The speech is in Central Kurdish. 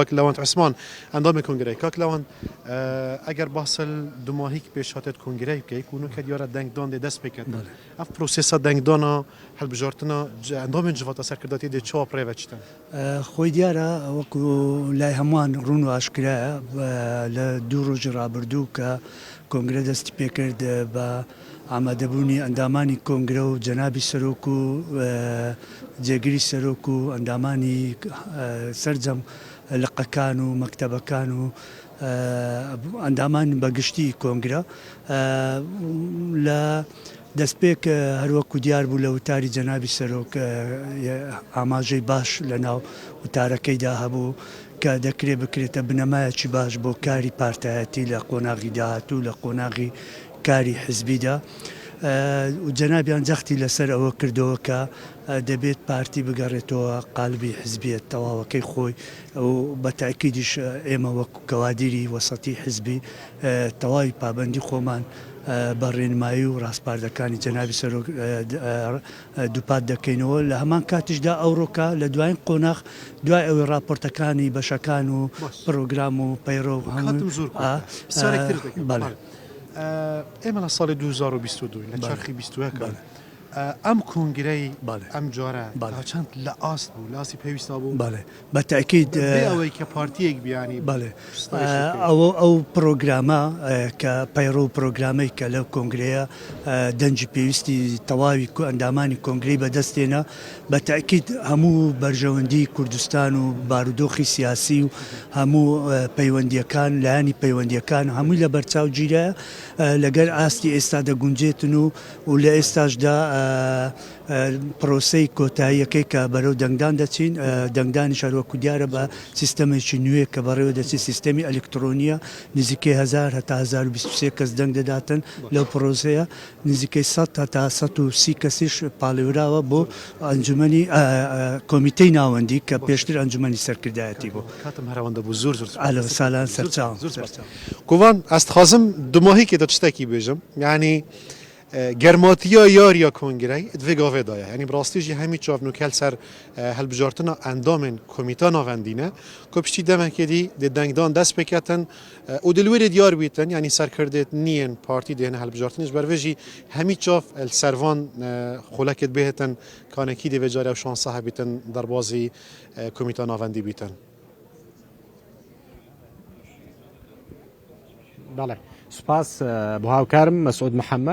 کاک لوانت عثمان اندام کنگره کاک لوان اگر بحثل دماهیک پیش هاتت کنگره که کنو که دیاره دنگ دان دست بکن اف پروسس دنگ دانا هل بجارتنا اندام جوات اثر کرداتی ده چه پره وچتن خوی دیاره وکو لای همان رونو اشکره لدو روز رابردو که کنگره دستی پیکرد با آماده بونی اندامانی کنگره و جنابی سروکو جگری سروکو اندامانی سرجم لقکانو مکتبکانو اندامان بگشتی کنگره ل دەستپێک هەروەکو دیار بوو لە وتاری جەنابی سەرۆک ئاماژەی باش لەناو وتارەکەیدا هەبوو کە دەکرێت بکرێتە بنەمایەکی باش بۆ کاری پارتایەتی لە قۆناغی داهاتوو لە قۆناغی کاری حزبیدا و جەنابیان جەختی لەسەر ئەوە کردەوە کە دەبێت پارتی بگەڕێتەوە قالبی حزبیەت تەواوەکەی خۆی و بەتاکیدیش ئێمە وەکو کەوادری وەسەتی حزبی تەواوی پابەندی خۆمان بە ڕێنمایی و ڕاستپاردەکانی جەنابی سەرۆک دووپات دەکەینەوە لە هەمان کاتیشدا ئەوڕۆکە لە دوایین قۆناغ دوای ئەوەی راپۆرتەکانی بەشەکان و پرۆگرام و پەیڕۆ ئێمە لە ساڵی 2022 لە چرخی 21 ئەم کنگرەی ئەم جارە چەند لە ئاست بوو لاسی پێویستا بوو بەتاکید ئەوەی کە پارتیەک بیانی ئەو پرۆگرامە کە پەیڕۆ پرۆگرامەی کە لەو کۆنگرەیە دەنجی پێویستی تەواوی ئەندامانی کۆنگرەی بەدەستێنە بەتاکید هەموو بەرژەوەندی کوردستان و بارودۆخی سیاسی و هەموو پەیوەندیەکان لایانی پەیوەندیەکان هەمووی لە بەرچاو گیرە لەگەر ئاستی ئێستا دەگونجێتن و لە ئێستاشدا پرۆسەی کۆتاییەکەی کە بەرەو دەنگدان دەچین دەنگدانی شارۆکو دیارە بە سیستەمێکی نوێ کە بەڕێوە دەچی سیستەمی ئەلکترۆنیە نزیکەی 1000 هەتا 1023 کەس دەنگ دەداتن لەو پرۆسەیە نزیکەی 100 هەتا 130 کەسیش پاڵێوراوە بۆ ئەنجومەنی کۆمیتەی ناوەندی کە پێشتر ئەنجومەنی سەرکردایەتی بوو کاتم هەرەوەندە بوو زۆر ساڵان سەرچاو کوڤان ئەستخوازم دماهیکێ دە شتێکی بێژم یعنی گەرماتیە یاریە کۆنگرەی دڤێگاڤێدایە ینی بڕاستیژی هەمی چاڤنوکەل سەر هەلبژارتنا ئەندامên کۆمیتا ناڤەندینە کۆ پشتی دەمێکێدی دێ دەنگدان دەست بکەتن و دلوێرێ دیار بیتن ینی سەرکردێت نیەن پارتی دێنە هەلبژارتنیش بەرڤێژی هەمی چاڤ سەروان خولەکێت بێتن کانێکی دێ بێجارە و شانسە هەبیتن دەربازی کۆمیتا ناڤەندی بیتن بەڵێ سوپاس بۆ هاوکارم مەسعود محەممەد